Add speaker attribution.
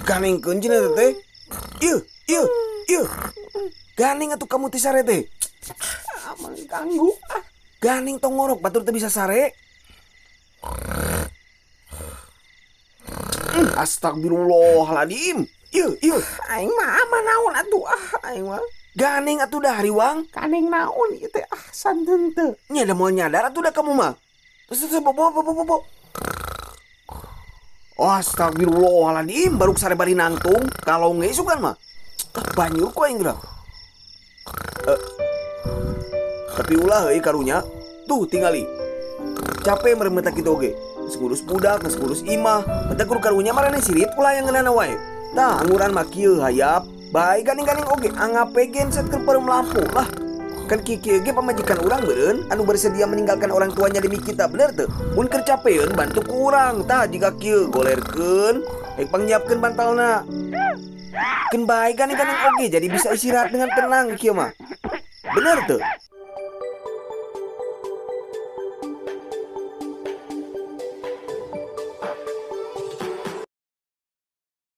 Speaker 1: Ganing kencing eta teh. Ieu. Ganing atuh kamu teh sare teh.
Speaker 2: Ganggu.
Speaker 1: Ganing tong ngorok batur teh bisa sare. Astagfirullahaladzim. Ieu.
Speaker 2: Aing mah aman naon atuh aing mah.
Speaker 1: Ganing atuh dah hariwang.
Speaker 2: Kaning naon ieu teh santen teu.
Speaker 1: Nya da mau nyadar atuh dah kamu mah. Terus bobo. Astagfirullahaladzim, baru sare bari nangtung. Kalau nggak isukan mah banyu ku aing geura. Tapi ulah euy karunya. Tuh tingali. Capek meremeta kitu oge. Ngurus budak, ngurus imah. Eta kudu karunya marane sirit ulah yang ngeunana wae. Tah anguran mah kieu hayap. Bae ganing-ganing oge angape genset keur peureum lampu lah. Kan kieu ge pamajikan urang beureun anu bersedia meninggalkan orang tuanya demi kita, bener teu? Mun keur capeun bantu ku urang. Tah jika kieu golerkeun, pangnyiapkeun bantalna. Keun bae ganing-ganing oge jadi bisa istirahat dengan tenang kieu mah. Bener teu?